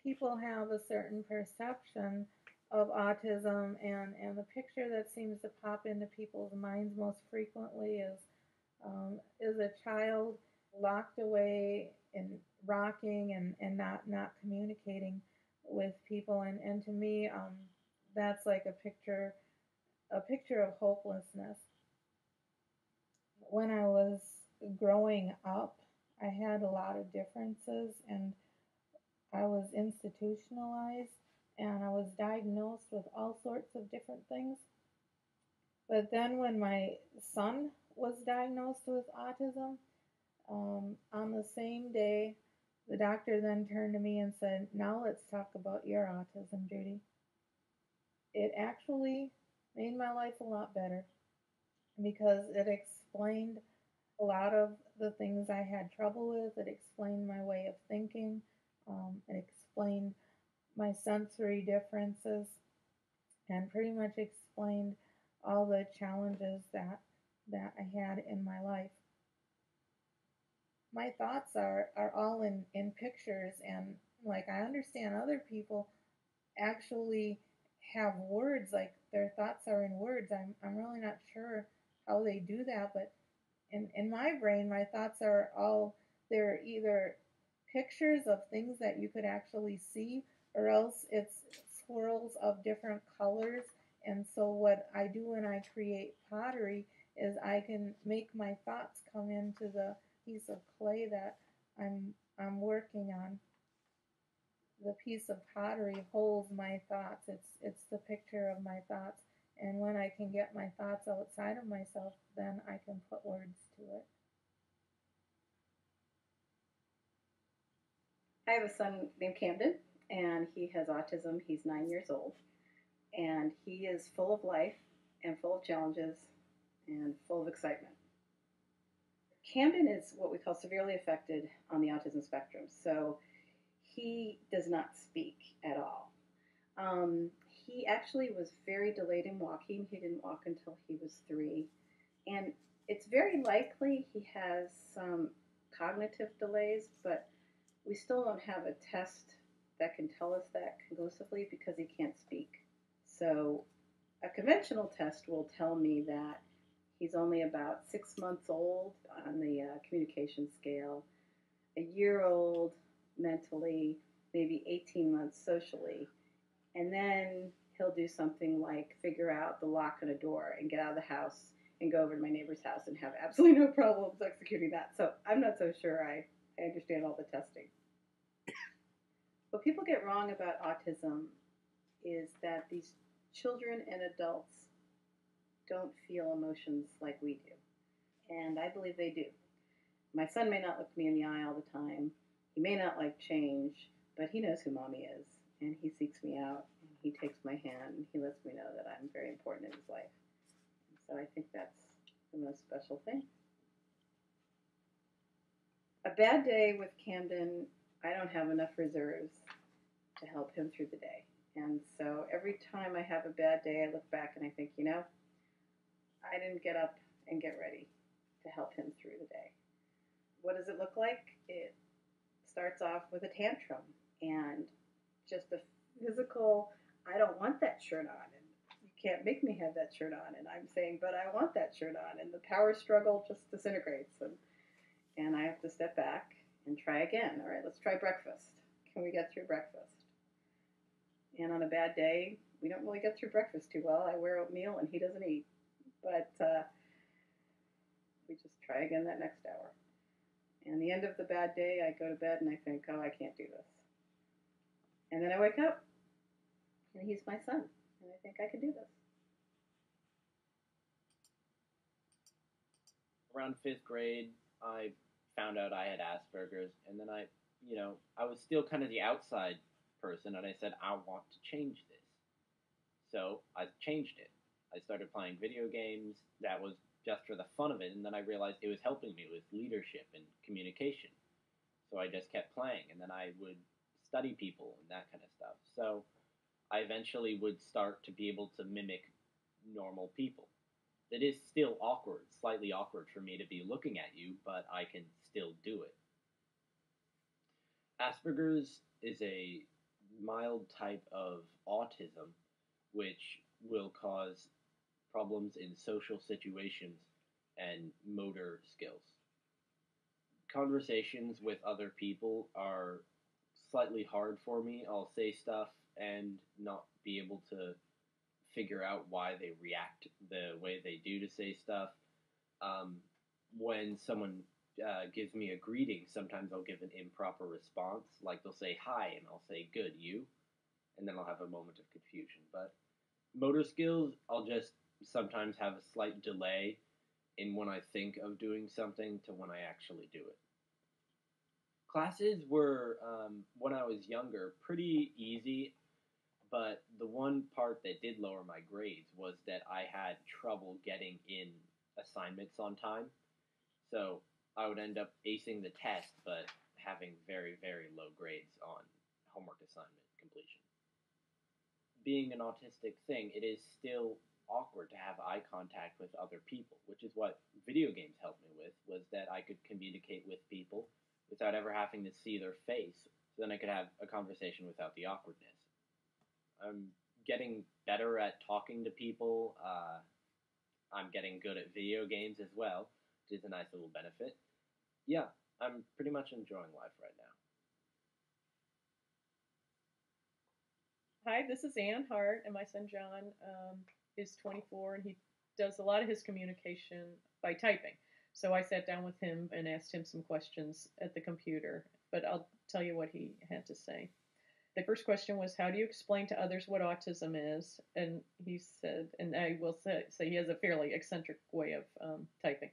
people have a certain perception of autism, and the picture that seems to pop into people's minds most frequently is a child locked away and rocking and not communicating with people, and to me, that's like a picture of hopelessness. When I was growing up, I had a lot of differences, and I was institutionalized, and I was diagnosed with all sorts of different things. But then when my son was diagnosed with autism, on the same day, the doctor then turned to me and said, "Now let's talk about your autism, Judy." It actually made my life a lot better because it explained a lot of the things I had trouble with. It explained my way of thinking. It explained my sensory differences and pretty much explained all the challenges that I had in my life. My thoughts are all in pictures, and like I understand other people actually have words, like their thoughts are in words. I'm really not sure how they do that, but in my brain my thoughts are all, they're either pictures of things that you could actually see, or else it's swirls of different colors. And so what I do when I create pottery is I can make my thoughts come into the piece of clay that I'm working on. The piece of pottery holds my thoughts. It's the picture of my thoughts. And when I can get my thoughts outside of myself, then I can put words to it. I have a son named Camden, and he has autism. He's 9 years old, and he is full of life and full of challenges and full of excitement. Camden is what we call severely affected on the autism spectrum, so he does not speak at all. He actually was very delayed in walking. He didn't walk until he was 3, and it's very likely he has some cognitive delays, but we still don't have a test that can tell us that conclusively because he can't speak. So a conventional test will tell me that he's only about 6 months old on the communication scale, a year old mentally, maybe 18 months socially, and then he'll do something like figure out the lock on a door and get out of the house and go over to my neighbor's house and have absolutely no problems executing that. So I'm not so sure I understand all the testing. What people get wrong about autism is that these children and adults don't feel emotions like we do. And I believe they do. My son may not look me in the eye all the time. He may not like change, but he knows who mommy is. And he seeks me out. And he takes my hand. And he lets me know that I'm very important in his life. And so I think that's the most special thing. A bad day with Camden, I don't have enough reserves to help him through the day. And so every time I have a bad day, I look back and I think, I didn't get up and get ready to help him through the day. What does it look like? It starts off with a tantrum and just a physical, I don't want that shirt on, and you can't make me have that shirt on, and I'm saying, but I want that shirt on, and the power struggle just disintegrates, and I have to step back and try again. All right, let's try breakfast. Can we get through breakfast? And on a bad day, we don't really get through breakfast too well. I wear oatmeal and he doesn't eat, but we just try again that next hour. And the end of the bad day, I go to bed and I think, oh, I can't do this. And then I wake up, and he's my son, and I think I can do this. Around fifth grade, I found out I had Asperger's, and then I was still kind of the outside person, and I said, I want to change this. So I changed it. I started playing video games. That was just for the fun of it, and then I realized it was helping me with leadership and communication. So I just kept playing, and then I would study people and that kind of stuff. So I eventually would start to be able to mimic normal people. It is still awkward, slightly awkward for me to be looking at you, but I can still do it. Asperger's is a mild type of autism, which will cause problems in social situations and motor skills. Conversations with other people are slightly hard for me. I'll say stuff and not be able to figure out why they react the way they do to say stuff. Um, when someone gives me a greeting, sometimes I'll give an improper response. Like they'll say hi, and I'll say good, you, and then I'll have a moment of confusion. But motor skills, I'll just sometimes have a slight delay in when I think of doing something to when I actually do it. Classes were, when I was younger, pretty easy, but the one part that did lower my grades was that I had trouble getting in assignments on time. So I would end up acing the test, but having very, very low grades on homework assignment completion. Being an autistic thing, it is still awkward to have eye contact with other people, which is what video games helped me with, was that I could communicate with people without ever having to see their face, so then I could have a conversation without the awkwardness. I'm getting better at talking to people. I'm getting good at video games as well, which is a nice little benefit. Yeah, I'm pretty much enjoying life right now. Hi, this is Ann Hart, and my son John is 24, and he does a lot of his communication by typing. So I sat down with him and asked him some questions at the computer, but I'll tell you what he had to say. The first question was, how do you explain to others what autism is? And he said, and I will say he has a fairly eccentric way of typing.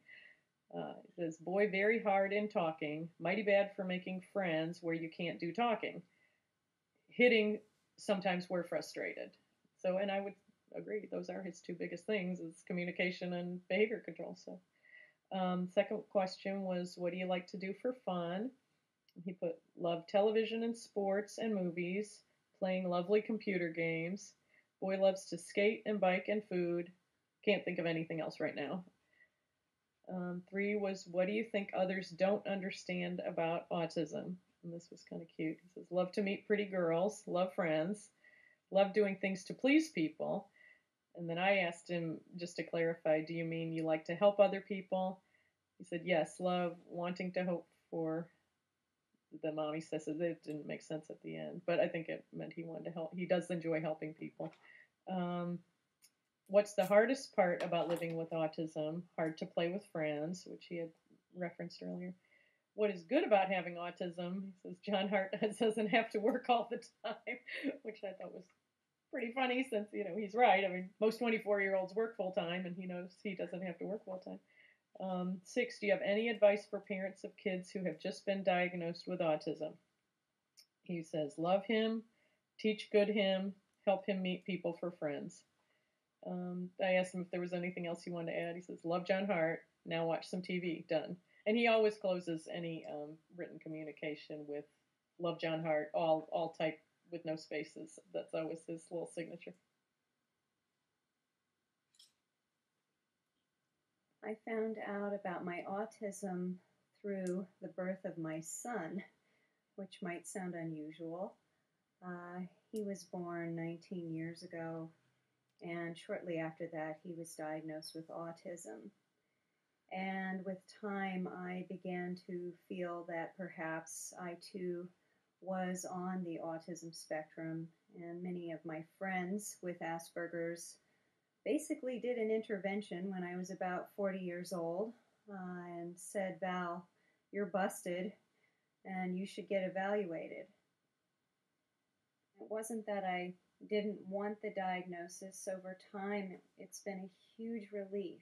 He says, boy, very hard in talking, mighty bad for making friends where you can't do talking. Hitting, sometimes we're frustrated. So, and I would agree, those are his two biggest things, is communication and behavior control. So, second question was, what do you like to do for fun? He put, love television and sports and movies, playing lovely computer games. Boy loves to skate and bike and food. Can't think of anything else right now. Three was, what do you think others don't understand about autism? And this was kind of cute. He says, love to meet pretty girls, love friends, love doing things to please people. And then I asked him, just to clarify, do you mean you like to help other people? He said, yes, love wanting to hope for the mommy says it didn't make sense at the end, but I think it meant he wanted to help. He does enjoy helping people. What's the hardest part about living with autism? Hard to play with friends, which he had referenced earlier. What is good about having autism? He says John Hart doesn't have to work all the time, which I thought was pretty funny since, he's right. I mean, most 24-year-olds work full time, and he knows he doesn't have to work full time. 6, do you have any advice for parents of kids who have just been diagnosed with autism? He says, love him, teach good him, help him meet people for friends. I asked him if there was anything else he wanted to add. He says, love John Hart, now watch some TV, done. And he always closes any written communication with love John Hart, all type with no spaces. That's always his little signature. I found out about my autism through the birth of my son, which might sound unusual. He was born 19 years ago, and shortly after that, he was diagnosed with autism. And with time, I began to feel that perhaps I too was on the autism spectrum, and many of my friends with Asperger's basically did an intervention when I was about 40 years old and said, Val, you're busted and you should get evaluated. It wasn't that I didn't want the diagnosis. Over time, it's been a huge relief.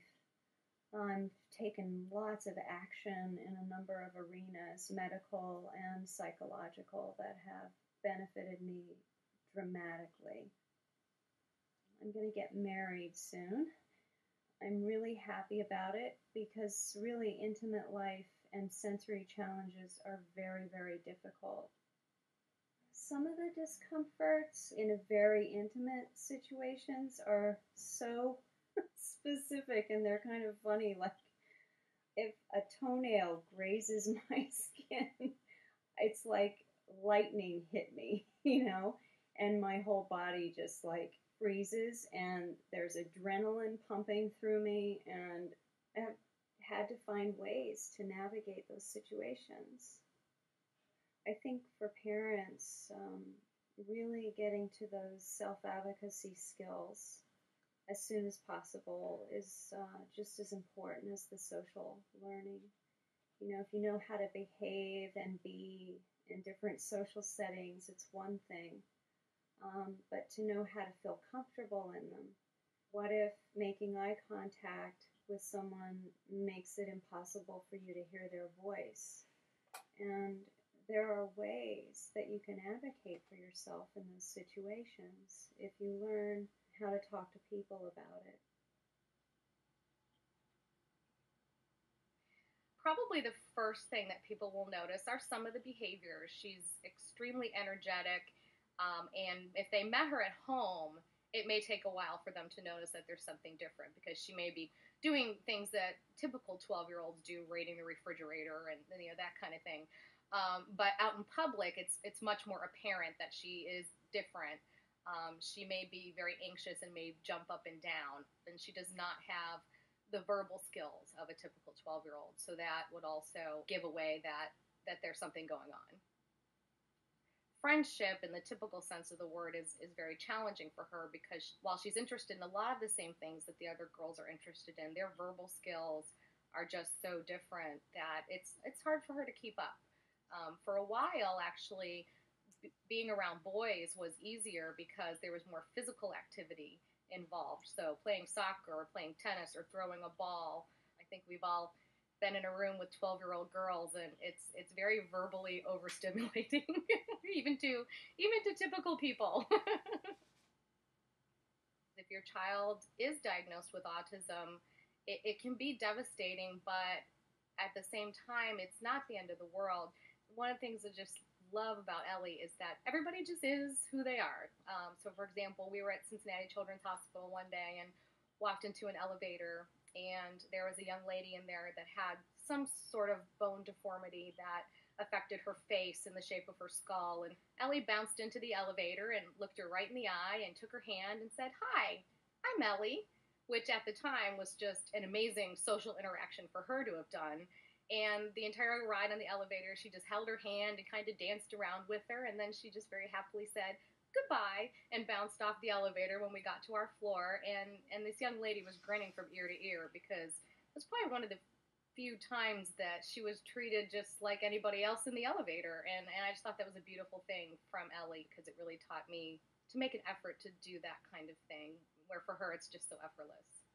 I've taken lots of action in a number of arenas, medical and psychological, that have benefited me dramatically. I'm going to get married soon. I'm really happy about it because really intimate life and sensory challenges are very, very difficult. Some of the discomforts in a very intimate situations are so specific, and they're kind of funny. Like if a toenail grazes my skin, it's like lightning hit me, and my whole body just like freezes, and there's adrenaline pumping through me, and I've had to find ways to navigate those situations. I think for parents, really getting to those self advocacy skills as soon as possible is just as important as the social learning. You know, if you know how to behave and be in different social settings, it's one thing, but to know how to feel comfortable in them. What if making eye contact with someone makes it impossible for you to hear their voice? And there are ways that you can advocate for yourself in those situations if you learn how to talk to people about it. Probably the first thing that people will notice are some of the behaviors. She's extremely energetic, and if they met her at home, it may take a while for them to notice that there's something different because she may be doing things that typical 12-year-olds do, raiding the refrigerator and that kind of thing. But out in public, it's much more apparent that she is different. She may be very anxious and may jump up and down, and she does not have the verbal skills of a typical 12-year-old. So that would also give away that there's something going on. Friendship, in the typical sense of the word, is very challenging for her because while she's interested in a lot of the same things that the other girls are interested in, their verbal skills are just so different that it's hard for her to keep up. For a while, actually, being around boys was easier because there was more physical activity involved. So playing soccer or playing tennis or throwing a ball. I think we've all been in a room with 12-year-old girls, and it's very verbally overstimulating, even to typical people. If your child is diagnosed with autism, it can be devastating, but at the same time, it's not the end of the world. One of the things I just love about Ellie is that everybody just is who they are. So, for example, we were at Cincinnati Children's Hospital one day and walked into an elevator, and there was a young lady in there that had some sort of bone deformity that affected her face and the shape of her skull. And Ellie bounced into the elevator and looked her right in the eye and took her hand and said, "Hi, I'm Ellie," which at the time was just an amazing social interaction for her to have done. And the entire ride on the elevator, she just held her hand and kind of danced around with her. And then she just very happily said goodbye and bounced off the elevator when we got to our floor. And this young lady was grinning from ear to ear because it was probably one of the few times that she was treated just like anybody else in the elevator. And I just thought that was a beautiful thing from Ellie because it really taught me to make an effort to do that kind of thing, where for her it's just so effortless.